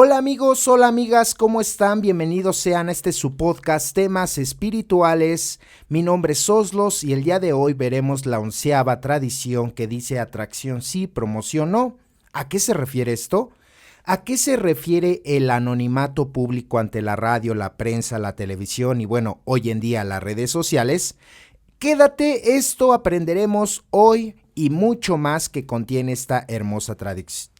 Hola amigos, hola amigas, ¿cómo están? Bienvenidos sean a su podcast Temas Espirituales. Mi nombre es Oslos y el día de hoy veremos la 11ª tradición que dice atracción sí, promoción no. ¿A qué se refiere esto? ¿A qué se refiere el anonimato público ante la radio, la prensa, la televisión y bueno, hoy en día las redes sociales? Quédate, esto aprenderemos hoy y mucho más que contiene esta hermosa tradición.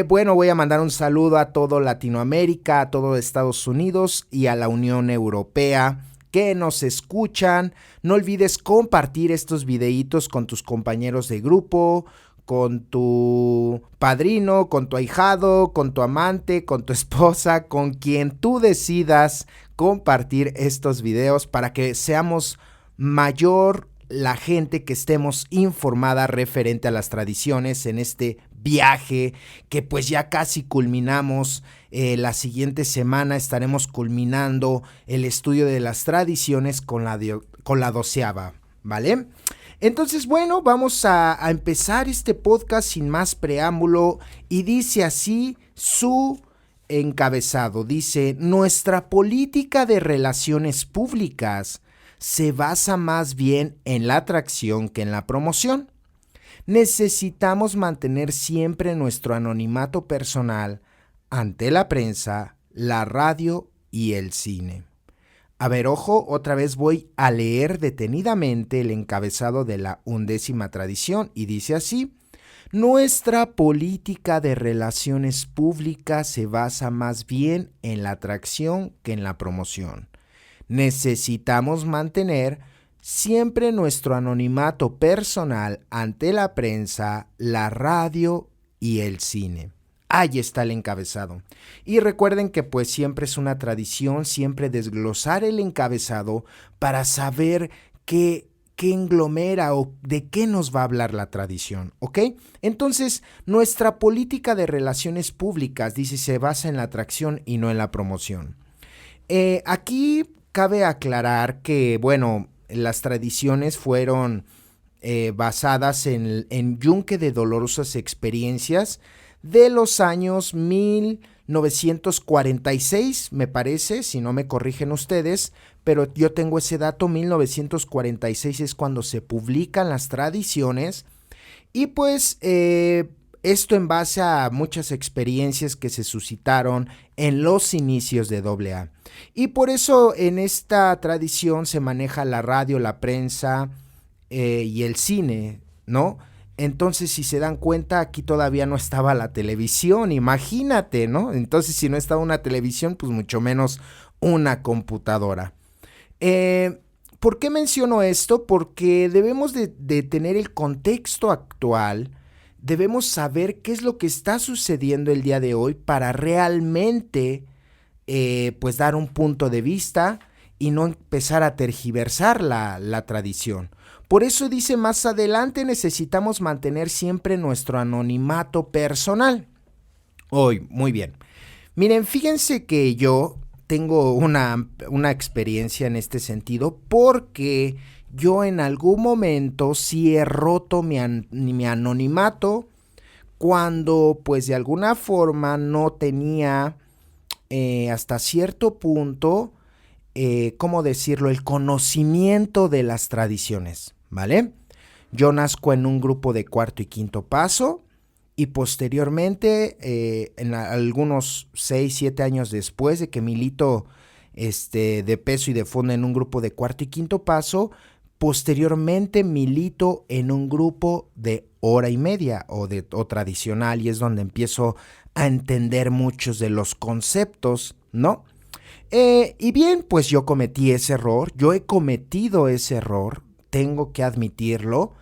Bueno, voy a mandar un saludo a todo Latinoamérica, a todo Estados Unidos y a la Unión Europea que nos escuchan. No olvides compartir estos videitos con tus compañeros de grupo, con tu padrino, con tu ahijado, con tu amante, con tu esposa, con quien tú decidas compartir estos videos para que seamos mayor la gente que estemos informada referente a las tradiciones en este viaje que pues ya casi culminamos. La siguiente semana estaremos culminando el estudio de las tradiciones con la 12ª, ¿vale? Entonces, bueno, vamos a empezar este podcast sin más preámbulo y dice así su encabezado. Dice, nuestra política de relaciones públicas se basa más bien en la atracción que en la promoción. Necesitamos mantener siempre nuestro anonimato personal ante la prensa, la radio y el cine. A ver, ojo, otra vez voy a leer detenidamente el encabezado de la 11ª tradición y dice así: nuestra política de relaciones públicas se basa más bien en la atracción que en la promoción. Necesitamos mantener siempre nuestro anonimato personal ante la prensa, la radio y el cine. Ahí está el encabezado. Y recuerden que pues siempre es una tradición, siempre desglosar el encabezado para saber qué englomera o de qué nos va a hablar la tradición, ¿ok? Entonces, nuestra política de relaciones públicas, dice, se basa en la atracción y no en la promoción. Aquí cabe aclarar que, bueno, las tradiciones fueron basadas en yunque de dolorosas experiencias de los años 1946, me parece, si no me corrigen ustedes, pero yo tengo ese dato, 1946 es cuando se publican las tradiciones y pues esto en base a muchas experiencias que se suscitaron en los inicios de AA. Y por eso en esta tradición se maneja la radio, la prensa y el cine, ¿no? Entonces, si se dan cuenta, aquí todavía no estaba la televisión, imagínate, ¿no? Entonces, si no estaba una televisión, pues mucho menos una computadora. ¿Por qué menciono esto? Porque debemos de tener el contexto actual, debemos saber qué es lo que está sucediendo el día de hoy para realmente, pues, dar un punto de vista y no empezar a tergiversar la tradición. Por eso dice más adelante, necesitamos mantener siempre nuestro anonimato personal. Hoy, muy bien. Miren, fíjense que yo tengo una experiencia en este sentido porque yo en algún momento sí he roto mi anonimato cuando pues de alguna forma no tenía hasta cierto punto, ¿cómo decirlo?, el conocimiento de las tradiciones, ¿vale? Yo nazco en un grupo de cuarto y quinto paso y posteriormente, en algunos 6, 7 años después de que milito de peso y de fondo en un grupo de cuarto y quinto paso, posteriormente milito en un grupo de hora y media o tradicional y es donde empiezo a entender muchos de los conceptos, ¿no? Y bien, pues yo cometí ese error, yo he cometido ese error, tengo que admitirlo,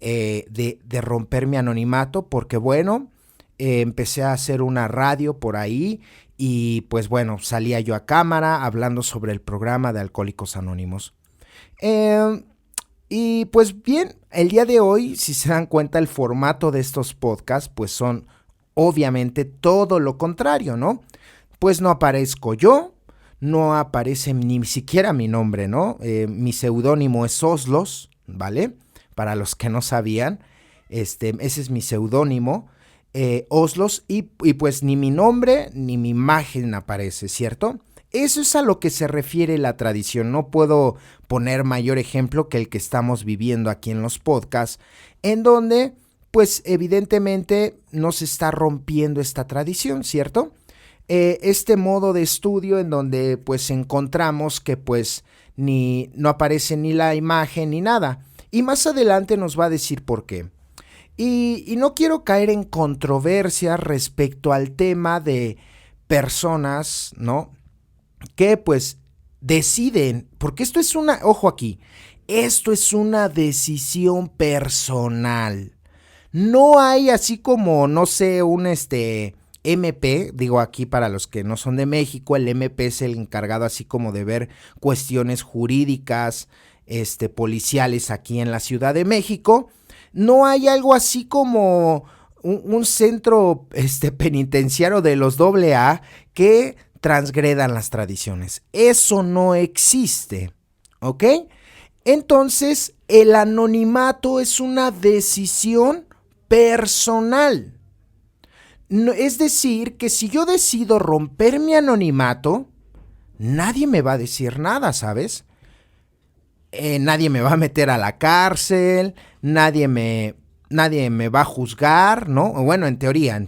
de romper mi anonimato porque bueno, empecé a hacer una radio por ahí y pues bueno, salía yo a cámara hablando sobre el programa de Alcohólicos Anónimos. Y pues bien, el día de hoy, si se dan cuenta, el formato de estos podcasts pues son obviamente todo lo contrario, ¿no? Pues no aparezco yo, no aparece ni siquiera mi nombre, ¿no? Mi seudónimo es Oslos, ¿vale? Para los que no sabían, ese es mi seudónimo. Oslos, y pues ni mi nombre ni mi imagen aparece, ¿cierto? Eso es a lo que se refiere la tradición. No puedo poner mayor ejemplo que el que estamos viviendo aquí en los podcasts, en donde, pues evidentemente no se está rompiendo esta tradición, ¿cierto? Este modo de estudio en donde pues encontramos que pues no aparece ni la imagen ni nada. Y más adelante nos va a decir por qué. Y no quiero caer en controversia respecto al tema de personas, ¿no? Que pues deciden, porque esto es ojo aquí, esto es una decisión personal. No hay así como, no sé, un MP, digo aquí para los que no son de México, el MP es el encargado así como de ver cuestiones jurídicas, policiales aquí en la Ciudad de México. No hay algo así como un centro penitenciario de los AA que transgredan las tradiciones. Eso no existe, ¿ok? Entonces, el anonimato es una decisión personal. No, es decir, que si yo decido romper mi anonimato, nadie me va a decir nada, ¿sabes? Nadie me va a meter a la cárcel, nadie me va a juzgar, ¿no? Bueno, en teoría,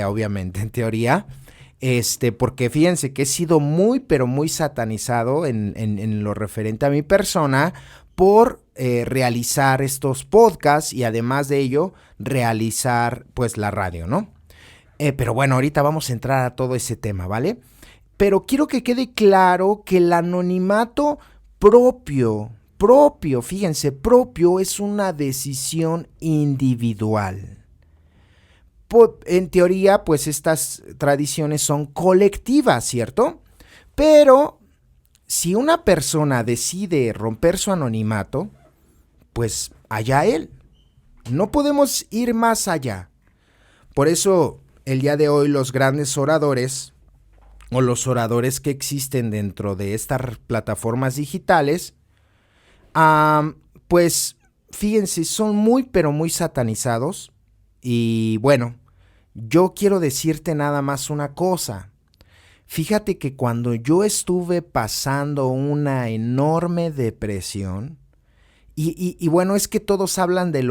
obviamente, en teoría. Porque fíjense que he sido muy, pero muy satanizado en lo referente a mi persona por realizar estos podcasts y además de ello, realizar pues la radio, ¿no? Pero bueno, ahorita vamos a entrar a todo ese tema, ¿vale? Pero quiero que quede claro que el anonimato propio, fíjense, propio es una decisión individual. En teoría, pues estas tradiciones son colectivas, ¿cierto? Pero si una persona decide romper su anonimato, pues allá él. No podemos ir más allá. Por eso, el día de hoy, los grandes oradores, o los oradores que existen dentro de estas plataformas digitales, pues fíjense, son muy, pero muy satanizados. Y bueno, yo quiero decirte nada más una cosa. Fíjate que cuando yo estuve pasando una enorme depresión, y bueno, es que todos hablan de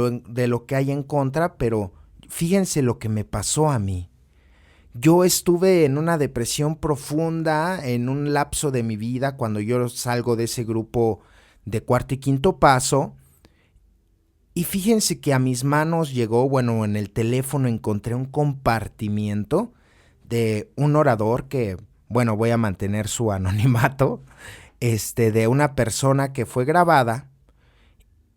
lo que hay en contra, pero fíjense lo que me pasó a mí. Yo estuve en una depresión profunda en un lapso de mi vida cuando yo salgo de ese grupo de Cuarto y Quinto Paso. Y fíjense que a mis manos llegó, bueno, en el teléfono encontré un compartimiento de un orador que, bueno, voy a mantener su anonimato, de una persona que fue grabada.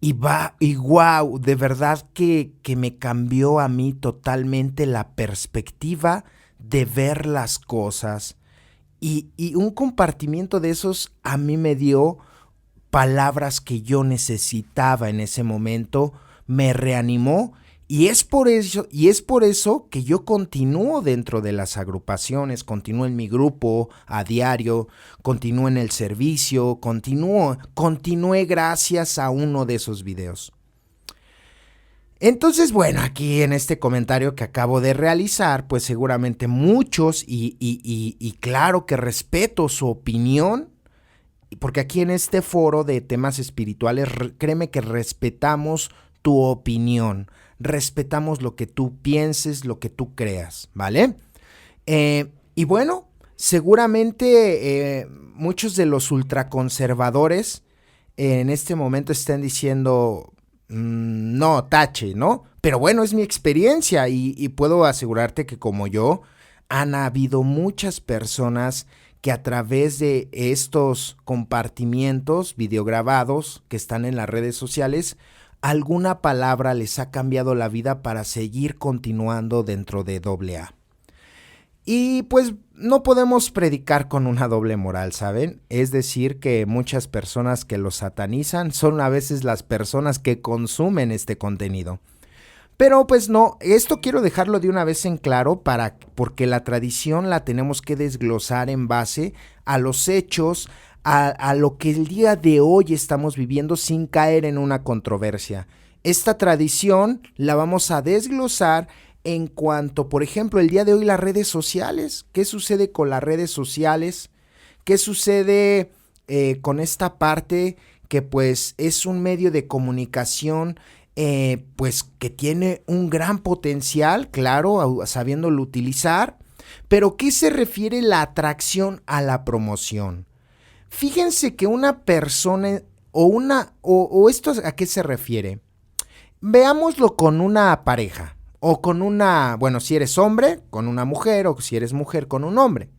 Y wow, de verdad que me cambió a mí totalmente la perspectiva de ver las cosas. Y un compartimiento de esos a mí me dio palabras que yo necesitaba en ese momento, me reanimó y es por eso que yo continúo dentro de las agrupaciones, continúo en mi grupo a diario, continúo en el servicio, continué gracias a uno de esos videos. Entonces, bueno, aquí en este comentario que acabo de realizar, pues seguramente muchos, y claro que respeto su opinión, porque aquí en este foro de temas espirituales, créeme que respetamos tu opinión, respetamos lo que tú pienses, lo que tú creas, ¿vale? Y bueno, seguramente muchos de los ultraconservadores en este momento están diciendo, no, tache, ¿no? Pero bueno, es mi experiencia y puedo asegurarte que como yo, han habido muchas personas que a través de estos compartimientos videograbados que están en las redes sociales, alguna palabra les ha cambiado la vida para seguir continuando dentro de AA. Y pues no podemos predicar con una doble moral, ¿saben? Es decir, que muchas personas que lo satanizan son a veces las personas que consumen este contenido. Pero pues no, esto quiero dejarlo de una vez en claro porque la tradición la tenemos que desglosar en base a los hechos, a lo que el día de hoy estamos viviendo sin caer en una controversia. Esta tradición la vamos a desglosar en cuanto, por ejemplo, el día de hoy las redes sociales. ¿Qué sucede con las redes sociales? ¿Qué sucede con esta parte que pues es un medio de comunicación pues que tiene un gran potencial, claro, sabiéndolo utilizar? Pero ¿qué se refiere la atracción a la promoción? Fíjense que una persona o esto a qué se refiere. Veámoslo con una pareja o con una, bueno, si eres hombre, con una mujer o si eres mujer, con un hombre.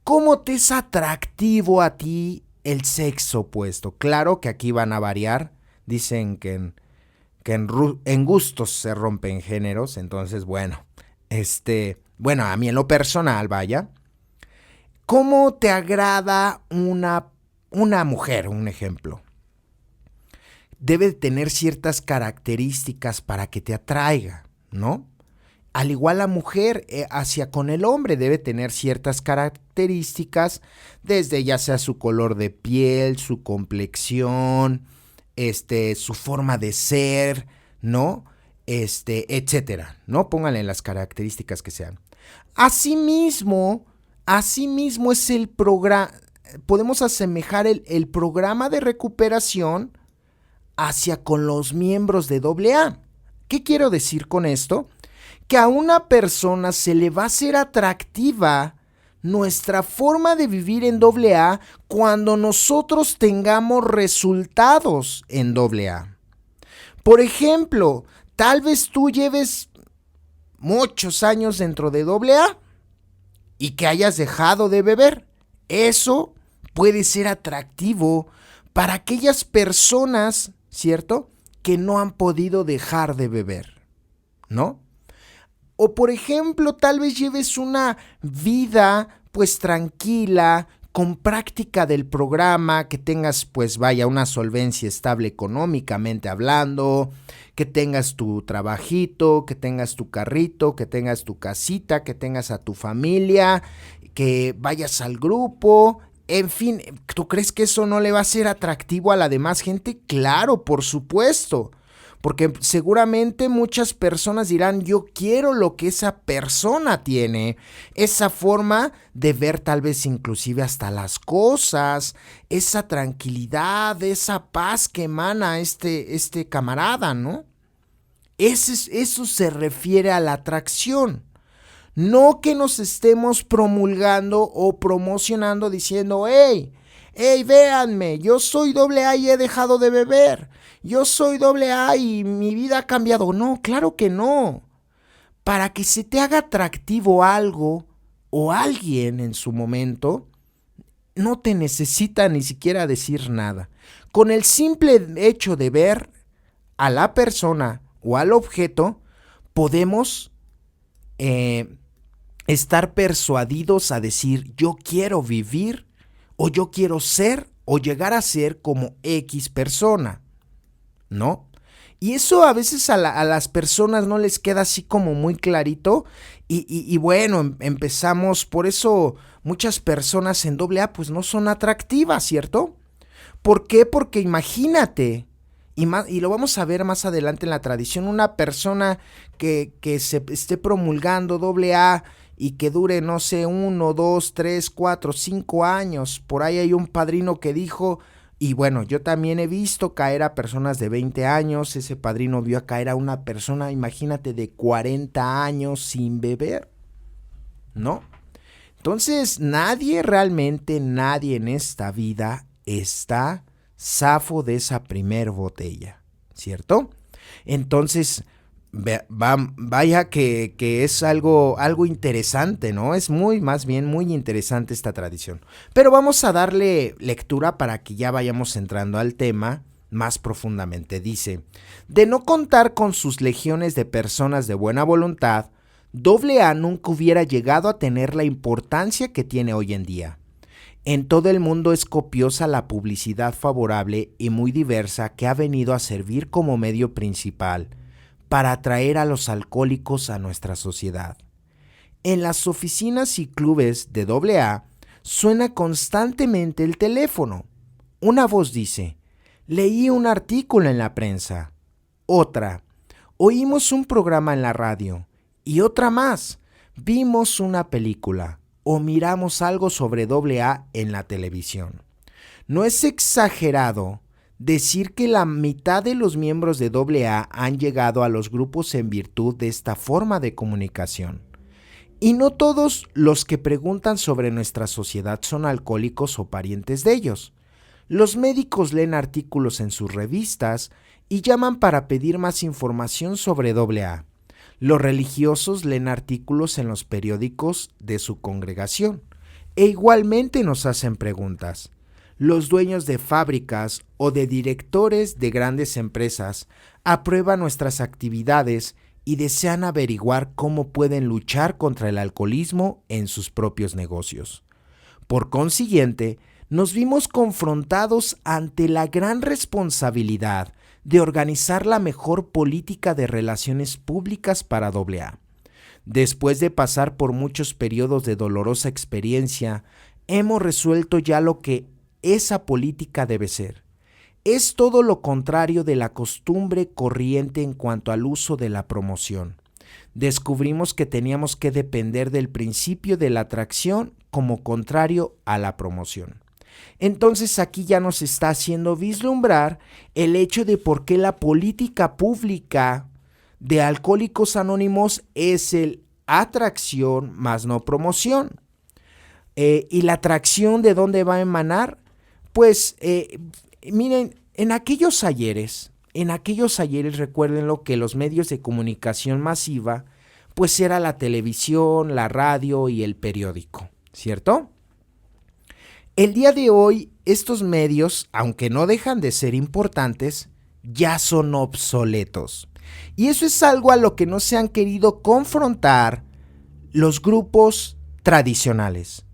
¿Cómo te es atractivo a ti el sexo opuesto? Claro que aquí van a variar. Dicen que en gustos se rompen géneros. Entonces, bueno, a mí en lo personal, vaya. ¿Cómo te agrada una mujer? Un ejemplo. Debe tener ciertas características para que te atraiga, ¿no? Al igual la mujer hacia con el hombre debe tener ciertas características, desde ya sea su color de piel, su complexión, su forma de ser, ¿no? Etcétera, ¿no? Pónganle las características que sean. Asimismo es el programa, podemos asemejar el programa de recuperación hacia con los miembros de AA. ¿Qué quiero decir con esto? Que a una persona se le va a hacer atractiva nuestra forma de vivir en AA cuando nosotros tengamos resultados en AA. Por ejemplo, tal vez tú lleves muchos años dentro de AA y que hayas dejado de beber. Eso puede ser atractivo para aquellas personas, ¿cierto?, que no han podido dejar de beber, ¿no? O por ejemplo, tal vez lleves una vida pues tranquila, con práctica del programa, que tengas pues vaya una solvencia estable económicamente hablando, que tengas tu trabajito, que tengas tu carrito, que tengas tu casita, que tengas a tu familia, que vayas al grupo. En fin, ¿tú crees que eso no le va a ser atractivo a la demás gente? Claro, por supuesto. Porque seguramente muchas personas dirán, yo quiero lo que esa persona tiene. Esa forma de ver tal vez inclusive hasta las cosas, esa tranquilidad, esa paz que emana este camarada, ¿no? Eso se refiere a la atracción. No que nos estemos promulgando o promocionando diciendo, hey, véanme, yo soy AA y he dejado de beber. Yo soy AA y mi vida ha cambiado. No, claro que no. Para que se te haga atractivo algo o alguien en su momento, no te necesita ni siquiera decir nada. Con el simple hecho de ver a la persona o al objeto, podemos estar persuadidos a decir, yo quiero vivir o yo quiero ser o llegar a ser como X persona, ¿no? Y eso a veces a las personas no les queda así como muy clarito y bueno, empezamos, por eso muchas personas en AA pues no son atractivas, ¿cierto? ¿Por qué? Porque imagínate, y lo vamos a ver más adelante en la tradición, una persona que se esté promulgando AA y que dure, no sé, 1, 2, 3, 4, 5 años. Por ahí hay un padrino que dijo, y bueno, yo también he visto caer a personas de 20 años, ese padrino vio a caer a una persona, imagínate, de 40 años sin beber, ¿no? Entonces, realmente nadie en esta vida está zafo de esa primer botella, ¿cierto? Entonces, vaya que es algo interesante, ¿no? Es más bien muy interesante esta tradición. Pero vamos a darle lectura para que ya vayamos entrando al tema más profundamente. Dice, de no contar con sus legiones de personas de buena voluntad, AA nunca hubiera llegado a tener la importancia que tiene hoy en día. En todo el mundo es copiosa la publicidad favorable y muy diversa que ha venido a servir como medio principal para atraer a los alcohólicos a nuestra sociedad. En las oficinas y clubes de AA suena constantemente el teléfono. Una voz dice, leí un artículo en la prensa. Otra, oímos un programa en la radio. Y otra más, vimos una película o miramos algo sobre AA en la televisión. No es exagerado decir que la mitad de los miembros de AA han llegado a los grupos en virtud de esta forma de comunicación. Y no todos los que preguntan sobre nuestra sociedad son alcohólicos o parientes de ellos. Los médicos leen artículos en sus revistas y llaman para pedir más información sobre AA. Los religiosos leen artículos en los periódicos de su congregación e igualmente nos hacen preguntas. Los dueños de fábricas o de directores de grandes empresas aprueban nuestras actividades y desean averiguar cómo pueden luchar contra el alcoholismo en sus propios negocios. Por consiguiente, nos vimos confrontados ante la gran responsabilidad de organizar la mejor política de relaciones públicas para AA. Después de pasar por muchos periodos de dolorosa experiencia, hemos resuelto ya lo que esa política debe ser. Es todo lo contrario de la costumbre corriente en cuanto al uso de la promoción. Descubrimos que teníamos que depender del principio de la atracción como contrario a la promoción. Entonces aquí ya nos está haciendo vislumbrar el hecho de por qué la política pública de Alcohólicos Anónimos es el atracción más no promoción. ¿Y la atracción de dónde va a emanar? Pues miren, en aquellos ayeres recuerden lo que los medios de comunicación masiva pues era la televisión, la radio y el periódico, ¿cierto? El día de hoy, estos medios, aunque no dejan de ser importantes, ya son obsoletos. Y eso es algo a lo que no se han querido confrontar los grupos tradicionales.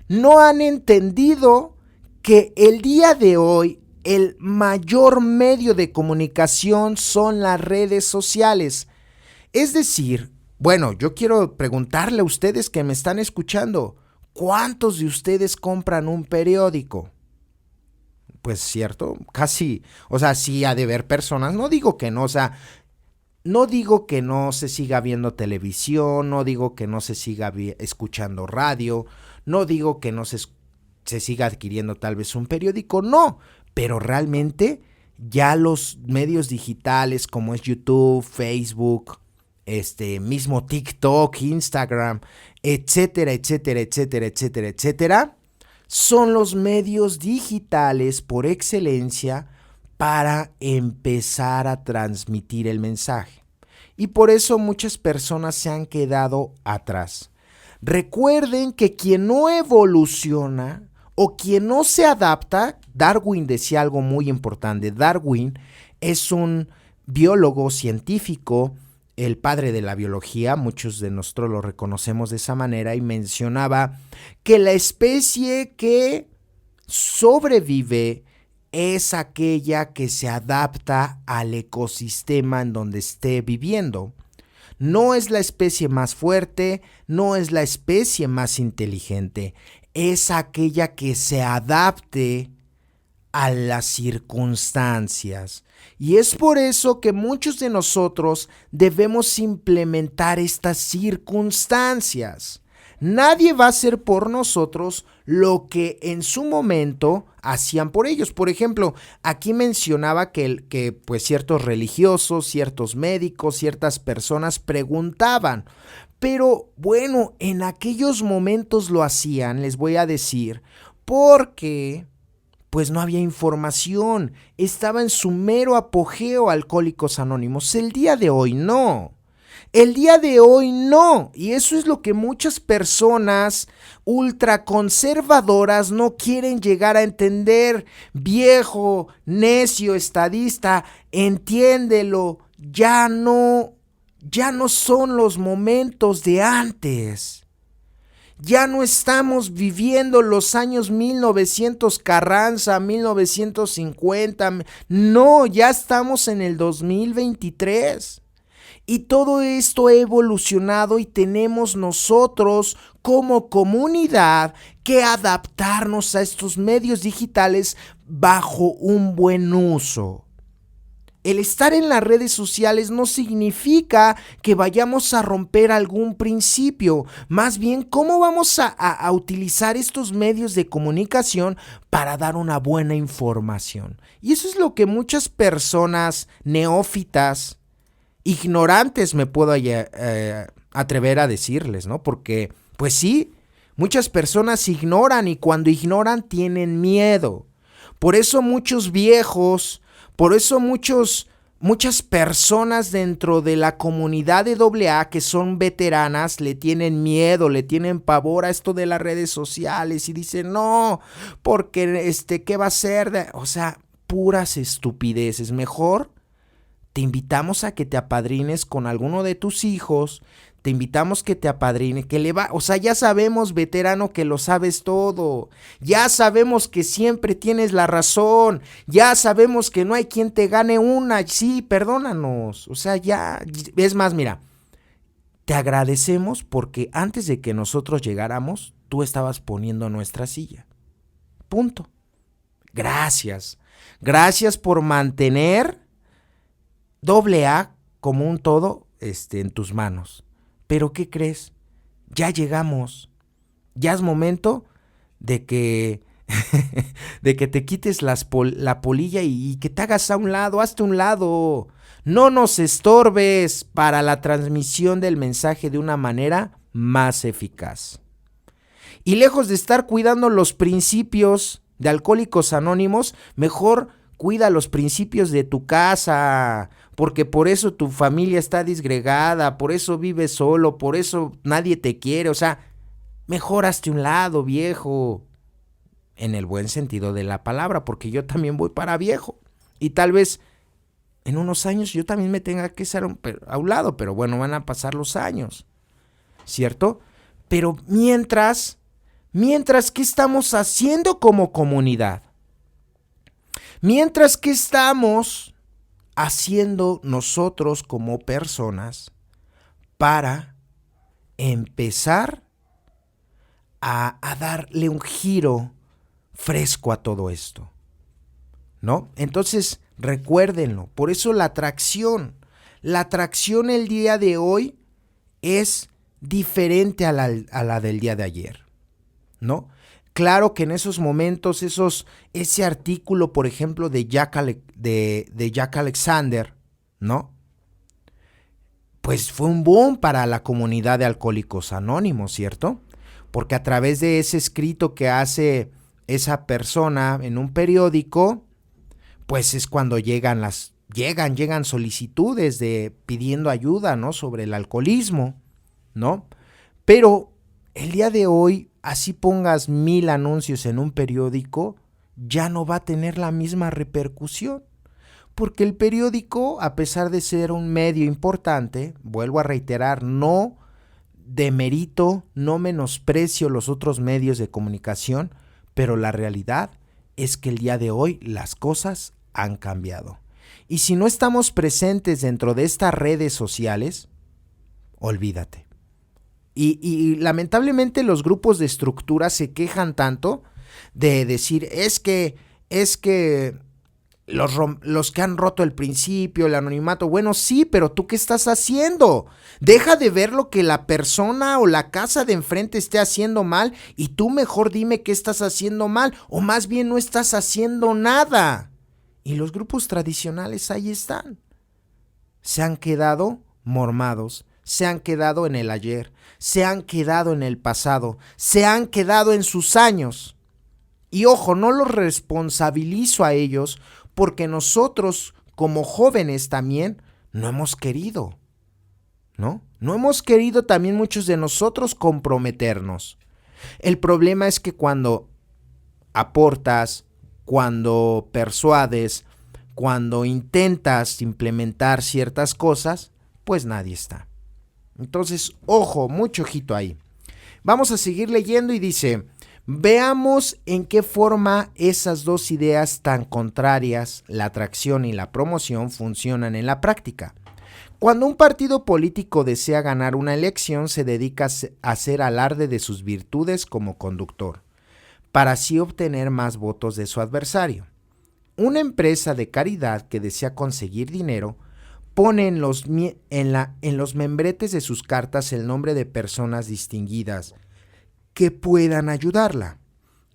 No han entendido que el día de hoy el mayor medio de comunicación son las redes sociales. Es decir, bueno, yo quiero preguntarle a ustedes que me están escuchando, ¿cuántos de ustedes compran un periódico? Pues cierto, casi, o sea, sí ha de haber personas, no digo que no, o sea, no digo que no se siga viendo televisión, no digo que no se siga escuchando radio, no digo que no se siga adquiriendo tal vez un periódico, no, pero realmente ya los medios digitales como es YouTube, Facebook, mismo TikTok, Instagram, etcétera, etcétera, etcétera, etcétera, etcétera, son los medios digitales por excelencia para empezar a transmitir el mensaje. Y por eso muchas personas se han quedado atrás. Recuerden que quien no evoluciona o quien no se adapta, Darwin decía algo muy importante. Darwin es un biólogo científico, el padre de la biología, muchos de nosotros lo reconocemos de esa manera, y mencionaba que la especie que sobrevive es aquella que se adapta al ecosistema en donde esté viviendo. No es la especie más fuerte, no es la especie más inteligente, es aquella que se adapte a las circunstancias. Y es por eso que muchos de nosotros debemos implementar estas circunstancias. Nadie va a hacer por nosotros lo que en su momento hacían por ellos. Por ejemplo, aquí mencionaba que pues ciertos religiosos, ciertos médicos, ciertas personas preguntaban. Pero bueno, en aquellos momentos lo hacían, les voy a decir, porque pues no había información. Estaba en su mero apogeo Alcohólicos Anónimos. El día de hoy no. El día de hoy no, y eso es lo que muchas personas ultraconservadoras no quieren llegar a entender. Viejo, necio, estadista, entiéndelo, ya no son los momentos de antes. Ya no estamos viviendo los años 1900 Carranza, 1950, no, ya estamos en el 2023. Y todo esto ha evolucionado y tenemos nosotros como comunidad que adaptarnos a estos medios digitales bajo un buen uso. el estar en las redes sociales no significa que vayamos a romper algún principio. Más bien, ¿cómo vamos a utilizar estos medios de comunicación para dar una buena información? Y eso es lo que muchas personas neófitas, ignorantes, me puedo atrever a decirles, ¿no? Porque, pues sí, muchas personas ignoran y cuando ignoran tienen miedo. Por eso muchos viejos, por eso muchas personas dentro de la comunidad de AA que son veteranas le tienen miedo, le tienen pavor a esto de las redes sociales y dicen, no, porque ¿qué va a ser? O sea, puras estupideces. Mejor te invitamos a que te apadrines con alguno de tus hijos, te invitamos que te apadrine, o sea, ya sabemos, veterano, que lo sabes todo, ya sabemos que siempre tienes la razón, ya sabemos que no hay quien te gane una, sí, perdónanos, o sea, ya, es más, mira, te agradecemos porque antes de que nosotros llegáramos, tú estabas poniendo nuestra silla, punto, gracias por mantener AA como un todo en tus manos. Pero ¿qué crees? Ya llegamos. Ya es momento de que de que te quites la polilla y que te hagas a un lado, hazte a un lado. No nos estorbes para la transmisión del mensaje de una manera más eficaz. Y lejos de estar cuidando los principios de Alcohólicos Anónimos, mejor cuida los principios de tu casa, porque por eso tu familia está disgregada, por eso vives solo, por eso nadie te quiere, o sea, mejor hazte un lado, viejo, en el buen sentido de la palabra, porque yo también voy para viejo, y tal vez en unos años yo también me tenga que hacer a un lado, pero bueno, van a pasar los años, ¿cierto? Pero mientras, ¿qué estamos haciendo como comunidad? Mientras, ¿qué estamos haciendo nosotros como personas para empezar a darle un giro fresco a todo esto? ¿No? Entonces, recuérdenlo. Por eso la atracción el día de hoy es diferente a la del día de ayer, ¿no? Claro que en esos momentos, ese artículo, por ejemplo, de Jack Alexander, ¿no? Pues fue un boom para la comunidad de Alcohólicos Anónimos, ¿cierto? Porque a través de ese escrito que hace esa persona en un periódico, pues es cuando llegan solicitudes pidiendo ayuda, ¿no? Sobre el alcoholismo, ¿no? Pero el día de hoy, así pongas 1000 anuncios en un periódico, ya no va a tener la misma repercusión. Porque el periódico, a pesar de ser un medio importante, vuelvo a reiterar, no demerito, no menosprecio los otros medios de comunicación, pero la realidad es que el día de hoy las cosas han cambiado. Y si no estamos presentes dentro de estas redes sociales, olvídate. Y lamentablemente los grupos de estructura se quejan tanto de decir, es que los que han roto el principio, el anonimato, bueno, sí, pero ¿tú qué estás haciendo? Deja de ver lo que la persona o la casa de enfrente esté haciendo mal y tú mejor dime qué estás haciendo mal, o más bien no estás haciendo nada. Y los grupos tradicionales ahí están. Se han quedado mormados, se han quedado en el ayer, se han quedado en el pasado, se han quedado en sus años. Y ojo, no los responsabilizo a ellos porque nosotros como jóvenes también no hemos querido, ¿no? No hemos querido también muchos de nosotros comprometernos. El problema es que cuando aportas, cuando persuades, cuando intentas implementar ciertas cosas, pues nadie está. Entonces, ojo, mucho ojito ahí. Vamos a seguir leyendo y dice, veamos en qué forma esas dos ideas tan contrarias, la atracción y la promoción, funcionan en la práctica. Cuando un partido político desea ganar una elección, se dedica a hacer alarde de sus virtudes como conductor, para así obtener más votos de su adversario. Una empresa de caridad que desea conseguir dinero pone en los membretes de sus cartas el nombre de personas distinguidas que puedan ayudarla.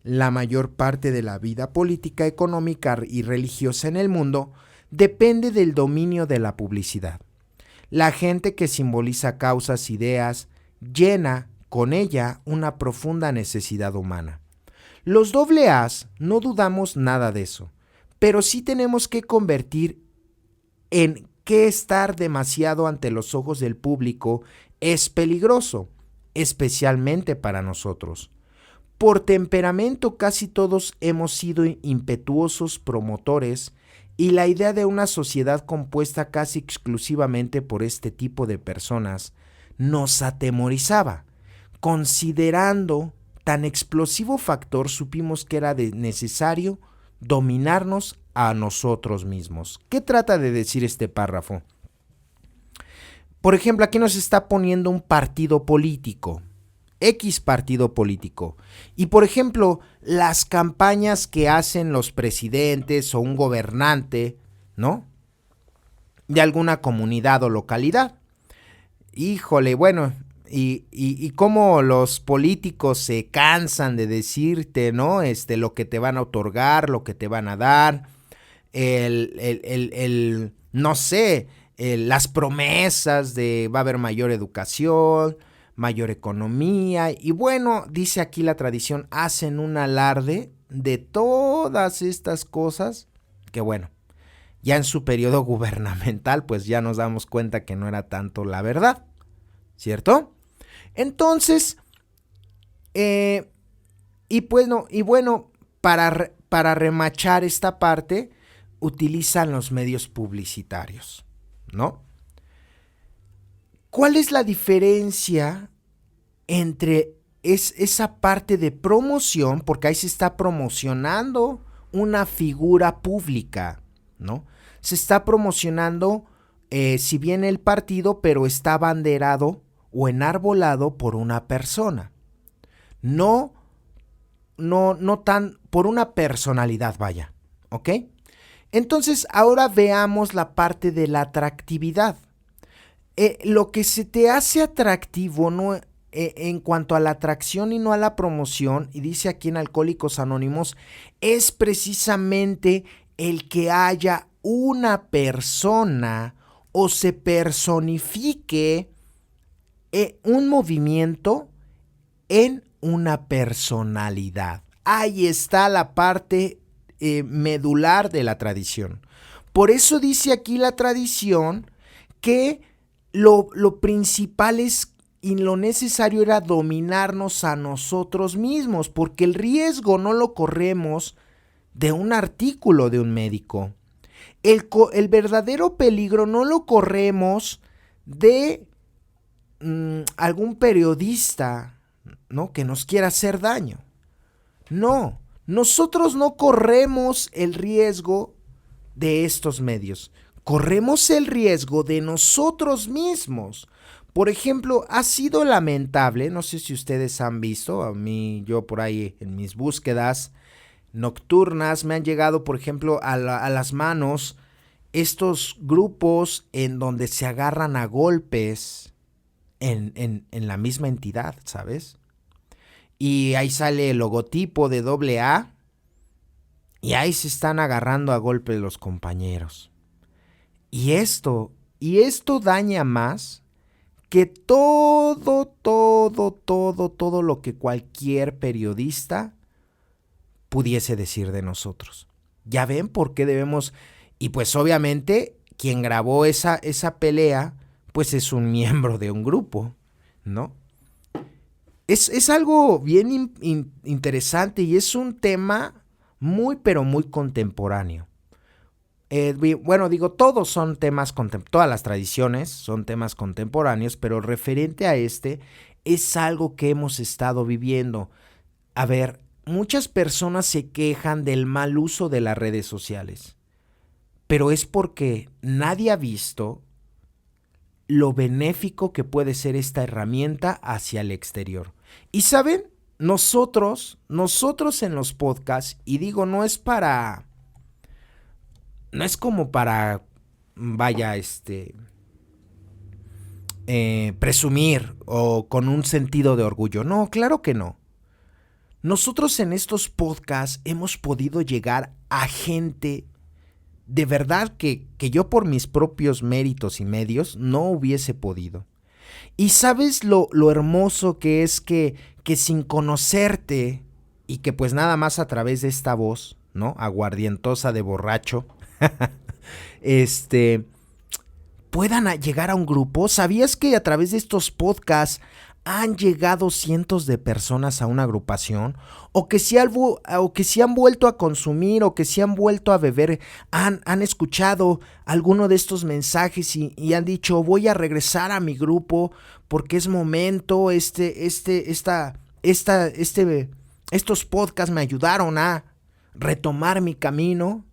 La mayor parte de la vida política, económica y religiosa en el mundo depende del dominio de la publicidad. La gente que simboliza causas, ideas, llena con ella una profunda necesidad humana. Los AA's no dudamos nada de eso, pero sí tenemos que convertir en que estar demasiado ante los ojos del público es peligroso, especialmente para nosotros. Por temperamento casi todos hemos sido impetuosos promotores y la idea de una sociedad compuesta casi exclusivamente por este tipo de personas nos atemorizaba. Considerando tan explosivo factor, supimos que era necesario dominarnos a nosotros mismos. ¿Qué trata de decir este párrafo? Por ejemplo, aquí nos está poniendo un partido político, X partido político. Y por ejemplo, las campañas que hacen los presidentes o un gobernante, ¿no? De alguna comunidad o localidad. Híjole, bueno, y cómo los políticos se cansan de decirte, ¿no? Lo que te van a otorgar, lo que te van a dar, no sé, las promesas de va a haber mayor educación, mayor economía, y bueno, dice aquí la tradición, hacen un alarde de todas estas cosas, que bueno, ya en su periodo gubernamental, pues ya nos damos cuenta que no era tanto la verdad, ¿cierto? Entonces, para remachar esta parte, utilizan los medios publicitarios, ¿no? ¿Cuál es la diferencia entre esa parte de promoción? Porque ahí se está promocionando una figura pública, ¿no? Se está promocionando, si bien el partido, pero está abanderado o enarbolado por una persona. No tan por una personalidad, vaya, ¿ok? Entonces, ahora veamos la parte de la atractividad. Lo que se te hace atractivo no, en cuanto a la atracción y no a la promoción, y dice aquí en Alcohólicos Anónimos, es precisamente el que haya una persona o se personifique un movimiento en una personalidad. Ahí está la parte medular de la tradición. Por eso dice aquí la tradición que lo principal es y lo necesario era dominarnos a nosotros mismos, porque el riesgo no lo corremos de un artículo de un médico. El verdadero peligro no lo corremos de algún periodista, ¿no? Que nos quiera hacer daño. No, nosotros no corremos el riesgo de estos medios. Corremos el riesgo de nosotros mismos. Por ejemplo, ha sido lamentable, no sé si ustedes han visto, a mí, yo por ahí en mis búsquedas nocturnas me han llegado, por ejemplo, a las manos estos grupos en donde se agarran a golpes en la misma entidad, ¿sabes? Y ahí sale el logotipo de AA y ahí se están agarrando a golpes los compañeros. Y esto daña más que todo lo que cualquier periodista pudiese decir de nosotros. Ya ven por qué debemos, y pues obviamente quien grabó esa pelea, pues es un miembro de un grupo, ¿no? Es algo bien interesante y es un tema muy pero muy contemporáneo. Todos son temas todas las tradiciones son temas contemporáneos, pero referente a este es algo que hemos estado viviendo. A ver, muchas personas se quejan del mal uso de las redes sociales, pero es porque nadie ha visto lo benéfico que puede ser esta herramienta hacia el exterior. Y ¿saben? Nosotros en los podcasts, y digo, no es para no es como para, vaya, presumir o con un sentido de orgullo. No, claro que no. Nosotros en estos podcasts hemos podido llegar a gente de verdad que yo por mis propios méritos y medios no hubiese podido. Y sabes lo hermoso que es que sin conocerte y que pues nada más a través de esta voz, ¿no? Aguardientosa de borracho, puedan llegar a un grupo. ¿Sabías que a través de estos podcasts han llegado cientos de personas a una agrupación? O que si han vuelto a consumir o que si han vuelto a beber, han escuchado alguno de estos mensajes y han dicho, voy a regresar a mi grupo porque es momento, estos podcasts me ayudaron a retomar mi camino.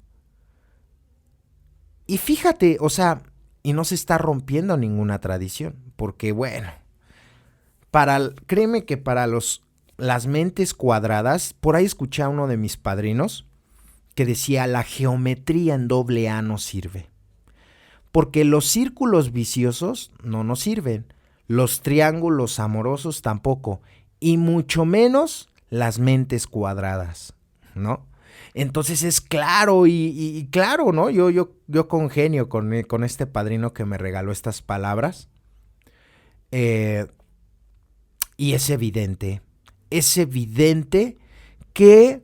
Y fíjate, o sea, y no se está rompiendo ninguna tradición, porque bueno, créeme que para las mentes cuadradas, por ahí escuché a uno de mis padrinos que decía, la geometría en doble A no sirve, porque los círculos viciosos no nos sirven, los triángulos amorosos tampoco, y mucho menos las mentes cuadradas, ¿no? Entonces es claro y claro, ¿no? Yo congenio con este padrino que me regaló estas palabras. Y es evidente que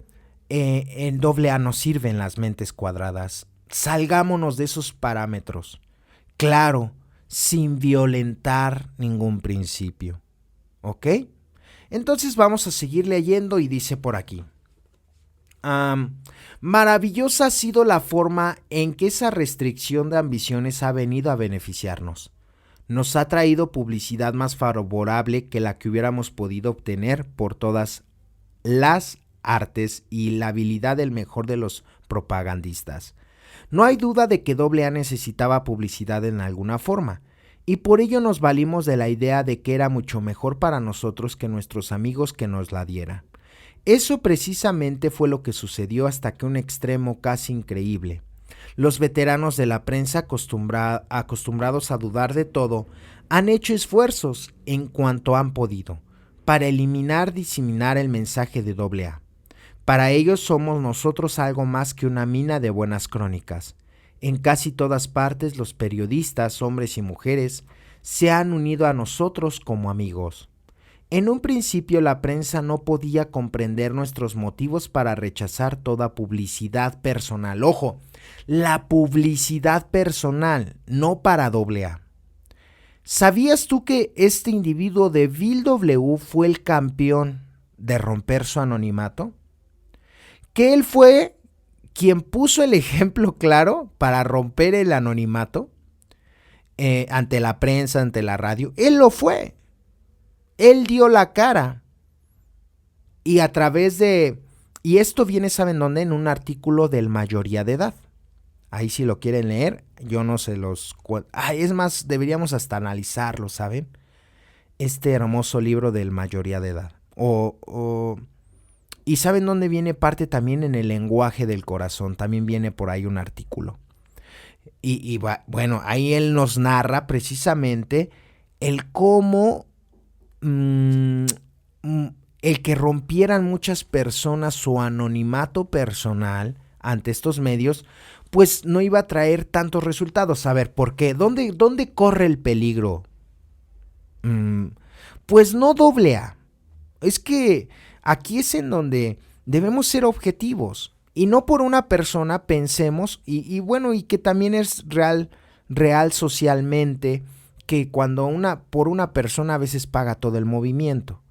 en doble A nos sirven las mentes cuadradas. Salgámonos de esos parámetros. Claro, sin violentar ningún principio. ¿Ok? Entonces vamos a seguir leyendo y dice por aquí. Maravillosa ha sido la forma en que esa restricción de ambiciones ha venido a beneficiarnos. Nos ha traído publicidad más favorable que la que hubiéramos podido obtener por todas las artes y la habilidad del mejor de los propagandistas. No hay duda de que AA necesitaba publicidad en alguna forma, y por ello nos valimos de la idea de que era mucho mejor para nosotros que nuestros amigos que nos la diera. Eso precisamente fue lo que sucedió hasta que un extremo casi increíble. Los veteranos de la prensa acostumbrados a dudar de todo han hecho esfuerzos en cuanto han podido para diseminar el mensaje de AA. Para ellos somos nosotros algo más que una mina de buenas crónicas. En casi todas partes los periodistas, hombres y mujeres, se han unido a nosotros como amigos. En un principio la prensa no podía comprender nuestros motivos para rechazar toda publicidad personal. Ojo, la publicidad personal, no para AA. ¿Sabías tú que este individuo de Bill W. fue el campeón de romper su anonimato? Que él fue quien puso el ejemplo claro para romper el anonimato ante la prensa, ante la radio. Él lo fue. Él dio la cara y a través de... Y esto viene, ¿saben dónde? En un artículo del Mayoría de Edad. Ahí si lo quieren leer, yo no se los... es más, deberíamos hasta analizarlo, ¿saben? Este hermoso libro del Mayoría de Edad. Y ¿saben dónde viene parte también? En el lenguaje del corazón. También viene por ahí un artículo. Bueno, ahí él nos narra precisamente el cómo... el que rompieran muchas personas su anonimato personal ante estos medios, pues no iba a traer tantos resultados. A ver, ¿por qué? ¿Dónde corre el peligro? Pues no AA. Es que aquí es en donde debemos ser objetivos y no por una persona pensemos y que también es real socialmente, que cuando por una persona a veces paga todo el movimiento.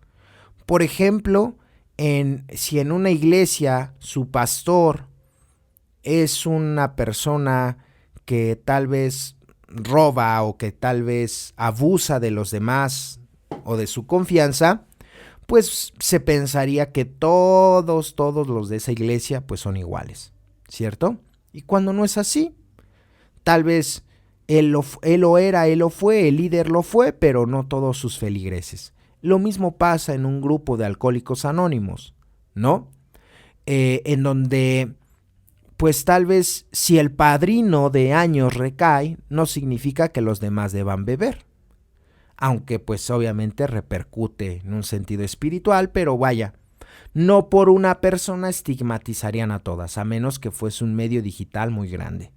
Por ejemplo, si en una iglesia su pastor es una persona que tal vez roba o que tal vez abusa de los demás o de su confianza, pues se pensaría que todos los de esa iglesia pues son iguales, ¿cierto? Y cuando no es así, tal vez él lo fue, el líder lo fue, pero no todos sus feligreses. Lo mismo pasa en un grupo de alcohólicos anónimos, ¿no? En donde pues tal vez si el padrino de años recae, no significa que los demás deban beber. Aunque pues obviamente repercute en un sentido espiritual, pero vaya, no por una persona estigmatizarían a todas, a menos que fuese un medio digital muy grande,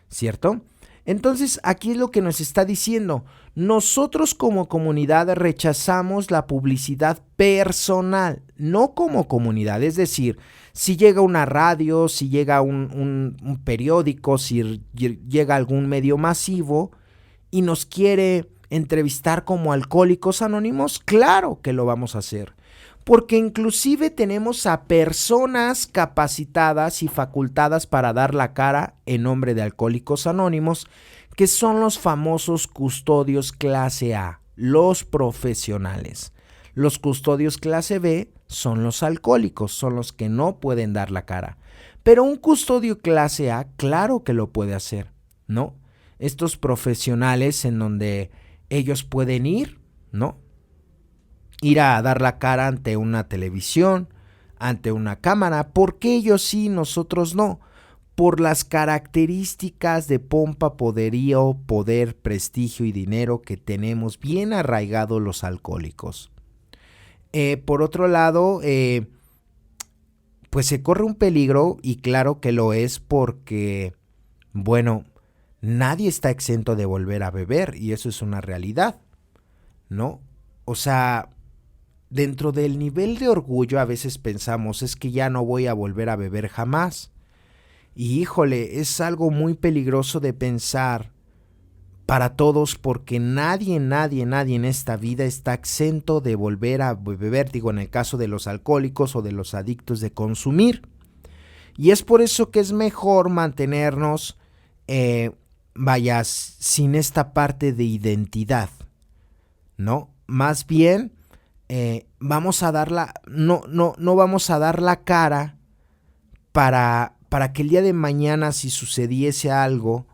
¿cierto? Entonces aquí es lo que nos está diciendo, nosotros como comunidad rechazamos la publicidad personal, no como comunidad, es decir, si llega una radio, si llega un periódico, si llega algún medio masivo y nos quiere entrevistar como Alcohólicos Anónimos, claro que lo vamos a hacer. Porque inclusive tenemos a personas capacitadas y facultadas para dar la cara en nombre de Alcohólicos Anónimos, que son los famosos custodios clase A, los profesionales. Los custodios clase B son los alcohólicos, son los que no pueden dar la cara. Pero un custodio clase A, claro que lo puede hacer, ¿no? Estos profesionales en donde ellos pueden ir, ¿no? Ir a dar la cara ante una televisión, ante una cámara. ¿Por qué ellos sí, nosotros no? Por las características de pompa, poderío, poder, prestigio y dinero que tenemos bien arraigados los alcohólicos. Por otro lado, pues se corre un peligro, y claro que lo es porque, bueno, nadie está exento de volver a beber, y eso es una realidad, ¿no? O sea, dentro del nivel de orgullo a veces pensamos, es que ya no voy a volver a beber jamás. Y híjole, es algo muy peligroso de pensar para todos, porque nadie en esta vida está exento de volver a beber, digo, en el caso de los alcohólicos o de los adictos de consumir. Y es por eso que es mejor mantenernos, sin esta parte de identidad, ¿no? Más bien, vamos a dar no vamos a dar la cara para que el día de mañana, si sucediese algo,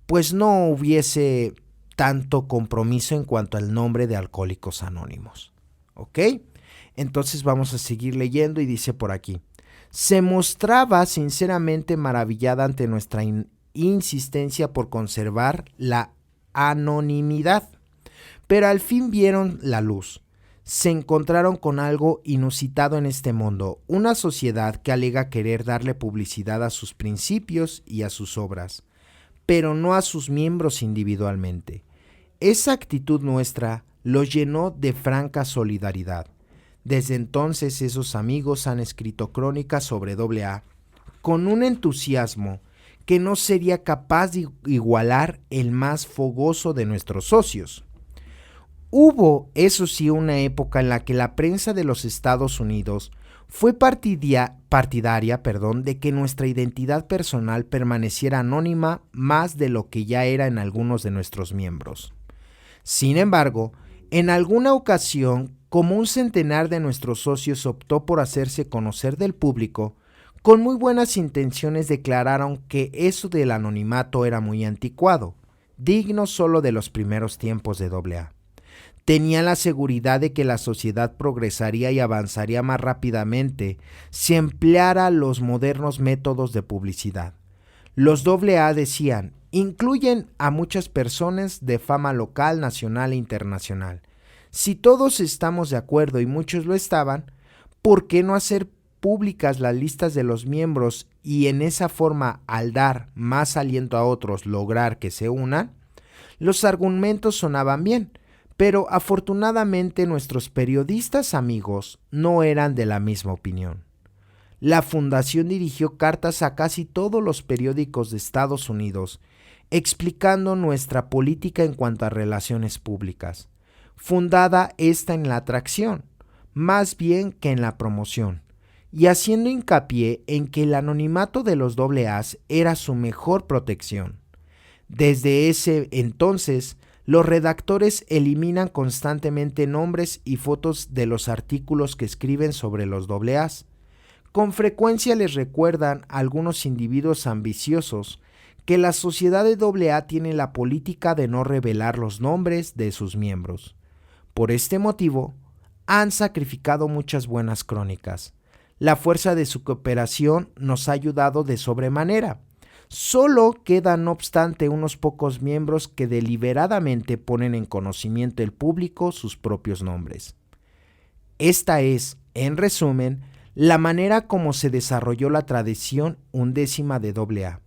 pues no hubiese tanto compromiso en cuanto al nombre de Alcohólicos Anónimos, ¿ok? Entonces vamos a seguir leyendo y dice por aquí: se mostraba sinceramente maravillada ante nuestra insistencia por conservar la anonimidad, pero al fin vieron la luz. Se encontraron con algo inusitado en este mundo, una sociedad que alega querer darle publicidad a sus principios y a sus obras, pero no a sus miembros individualmente. Esa actitud nuestra los llenó de franca solidaridad. Desde entonces esos amigos han escrito crónicas sobre AA con un entusiasmo que no sería capaz de igualar el más fogoso de nuestros socios. Hubo, eso sí, una época en la que la prensa de los Estados Unidos fue partidaria, de que nuestra identidad personal permaneciera anónima más de lo que ya era en algunos de nuestros miembros. Sin embargo, en alguna ocasión, como un centenar de nuestros socios optó por hacerse conocer del público, con muy buenas intenciones declararon que eso del anonimato era muy anticuado, digno solo de los primeros tiempos de AA. Tenían la seguridad de que la sociedad progresaría y avanzaría más rápidamente si empleara los modernos métodos de publicidad. Los AA, decían, incluyen a muchas personas de fama local, nacional e internacional. Si todos estamos de acuerdo y muchos lo estaban, ¿por qué no hacer públicas las listas de los miembros y en esa forma, al dar más aliento a otros, lograr que se unan? Los argumentos sonaban bien, pero afortunadamente nuestros periodistas amigos no eran de la misma opinión. La fundación dirigió cartas a casi todos los periódicos de Estados Unidos, explicando nuestra política en cuanto a relaciones públicas, fundada esta en la atracción, más bien que en la promoción, y haciendo hincapié en que el anonimato de los AAs era su mejor protección. Desde ese entonces, los redactores eliminan constantemente nombres y fotos de los artículos que escriben sobre los AAs. Con frecuencia les recuerdan a algunos individuos ambiciosos que la sociedad de AA tiene la política de no revelar los nombres de sus miembros. Por este motivo, han sacrificado muchas buenas crónicas. La fuerza de su cooperación nos ha ayudado de sobremanera. Solo quedan, no obstante, unos pocos miembros que deliberadamente ponen en conocimiento del público sus propios nombres. Esta es, en resumen, la manera como se desarrolló la tradición undécima de AA.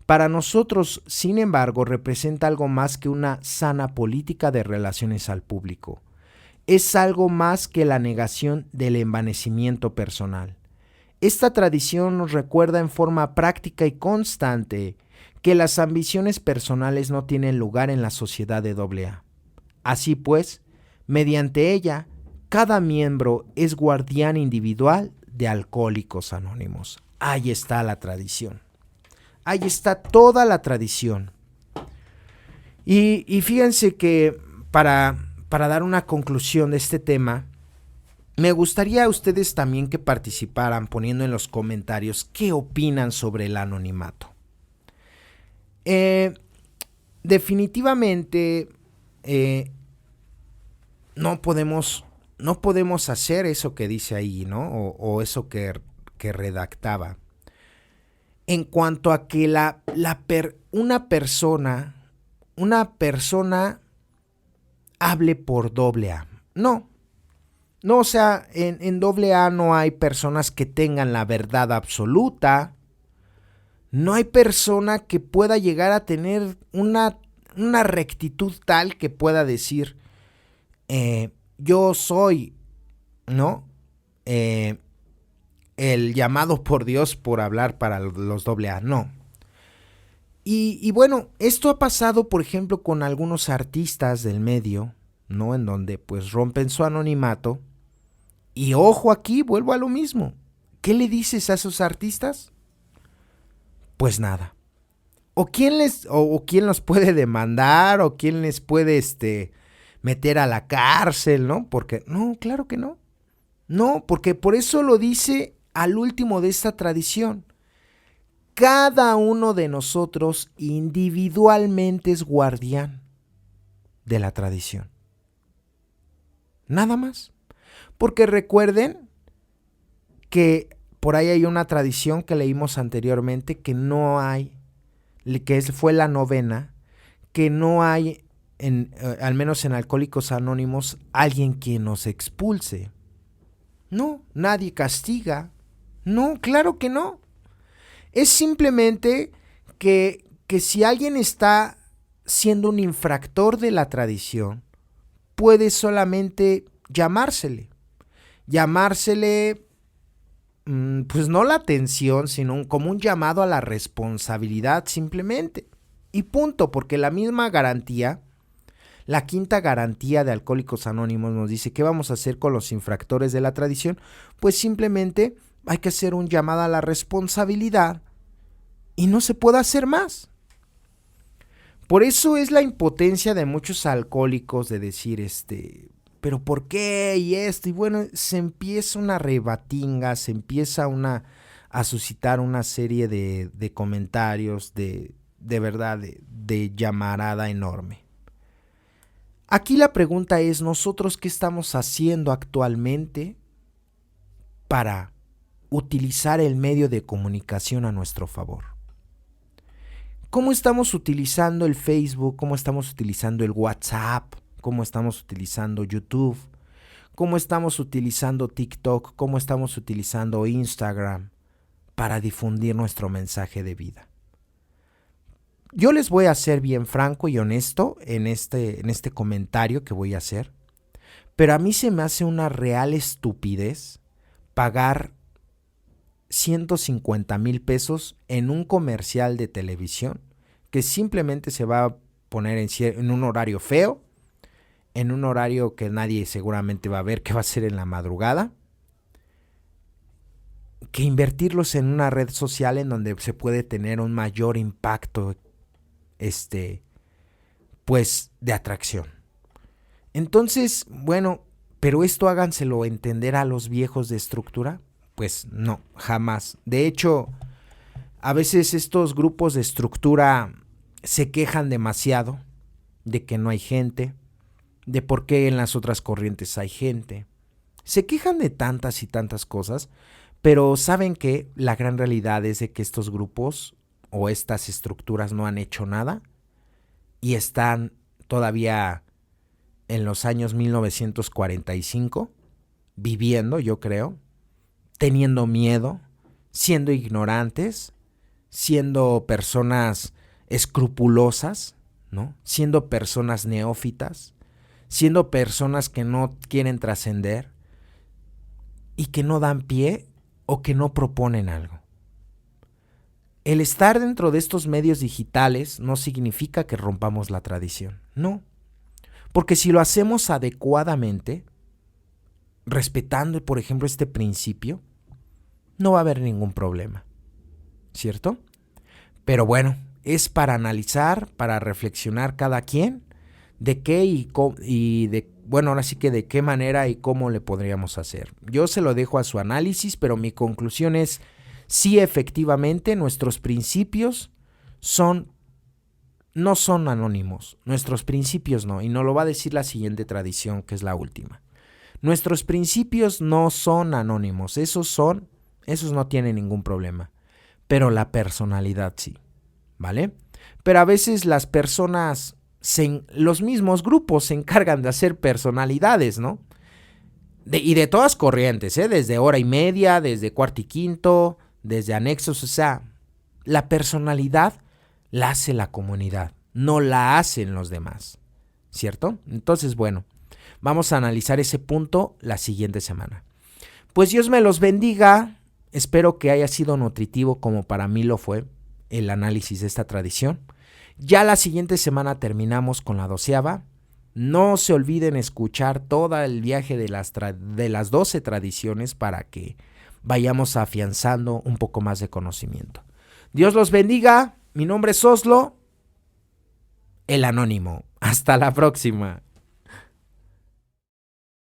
Para nosotros, sin embargo, representa algo más que una sana política de relaciones al público. Es algo más que la negación del envanecimiento personal. Esta tradición nos recuerda en forma práctica y constante que las ambiciones personales no tienen lugar en la sociedad de AA. Así pues, mediante ella, cada miembro es guardián individual de Alcohólicos Anónimos. Ahí está la tradición. Ahí está toda la tradición. Y fíjense que para dar una conclusión de este tema, me gustaría a ustedes también que participaran poniendo en los comentarios qué opinan sobre el anonimato. Definitivamente no podemos hacer eso que dice ahí, ¿no? O eso que redactaba. En cuanto a que una persona hable por AA. No, o sea, en AA no hay personas que tengan la verdad absoluta. No hay persona que pueda llegar a tener una rectitud tal que pueda decir, yo soy, ¿no? El llamado por Dios por hablar para los AA. No. Y bueno, esto ha pasado, por ejemplo, con algunos artistas del medio, ¿no? En donde pues rompen su anonimato. Y ojo aquí, vuelvo a lo mismo. ¿Qué le dices a esos artistas? Pues nada. O quién los puede demandar, o quién les puede meter a la cárcel, ¿no? Porque no, claro que no. No, porque por eso lo dice al último de esta tradición. Cada uno de nosotros individualmente es guardián de la tradición. Nada más. Porque recuerden que por ahí hay una tradición que leímos anteriormente que no hay, fue la novena, que no hay, al menos en Alcohólicos Anónimos, alguien quien nos expulse. No, nadie castiga. No, claro que no. Es simplemente que si alguien está siendo un infractor de la tradición, puede solamente llamársele, pues no la atención, sino como un llamado a la responsabilidad simplemente. Y punto, porque la misma garantía, la quinta garantía de Alcohólicos Anónimos nos dice, ¿qué vamos a hacer con los infractores de la tradición? Pues simplemente hay que hacer un llamado a la responsabilidad y no se puede hacer más. Por eso es la impotencia de muchos alcohólicos de decir, ¿pero por qué? Y esto, y bueno, se empieza una rebatinga, se empieza a suscitar una serie de comentarios de verdad, de llamarada enorme. Aquí la pregunta es, ¿nosotros qué estamos haciendo actualmente para utilizar el medio de comunicación a nuestro favor? ¿Cómo estamos utilizando el Facebook? ¿Cómo estamos utilizando el WhatsApp? ¿Cómo estamos utilizando YouTube? ¿Cómo estamos utilizando TikTok? ¿Cómo estamos utilizando Instagram para difundir nuestro mensaje de vida? Yo les voy a ser bien franco y honesto en este comentario que voy a hacer, pero a mí se me hace una real estupidez pagar 150,000 pesos en un comercial de televisión que simplemente se va a poner en un horario feo, en un horario que nadie seguramente va a ver, que va a ser en la madrugada, que invertirlos en una red social en donde se puede tener un mayor impacto, pues, de atracción. Entonces, bueno, pero esto háganselo entender a los viejos de estructura. Pues no, jamás. De hecho, a veces estos grupos de estructura se quejan demasiado de que no hay gente, de por qué en las otras corrientes hay gente. Se quejan de tantas y tantas cosas, Pero ¿saben qué? La gran realidad es de que estos grupos o estas estructuras no han hecho nada y están todavía en los años 1945 viviendo, yo creo, teniendo miedo, siendo ignorantes, siendo personas escrupulosas, ¿no? Siendo personas neófitas, siendo personas que no quieren trascender y que no dan pie o que no proponen algo. El estar dentro de estos medios digitales no significa que rompamos la tradición, no. Porque si lo hacemos adecuadamente, respetando, por ejemplo, este principio, no va a haber ningún problema, ¿cierto? Pero bueno, es para analizar, para reflexionar cada quien de qué ahora sí que de qué manera y cómo le podríamos hacer. Yo se lo dejo a su análisis, pero mi conclusión es, sí, efectivamente, nuestros principios no son anónimos, nuestros principios no, y nos lo va a decir la siguiente tradición, que es la última. Nuestros principios no son anónimos, esos no tienen ningún problema, pero la personalidad sí, ¿vale? Pero a veces las personas, los mismos grupos se encargan de hacer personalidades, ¿no? Y de todas corrientes, desde hora y media, desde cuarto y quinto, desde anexos, o sea, la personalidad la hace la comunidad, no la hacen los demás, ¿cierto? Entonces, bueno, vamos a analizar ese punto la siguiente semana. Pues Dios me los bendiga, espero que haya sido nutritivo como para mí lo fue el análisis de esta tradición. Ya la siguiente semana terminamos con la 12ª. No se olviden escuchar todo el viaje de las 12 tradiciones para que vayamos afianzando un poco más de conocimiento. Dios los bendiga. Mi nombre es Oslo, el Anónimo. Hasta la próxima.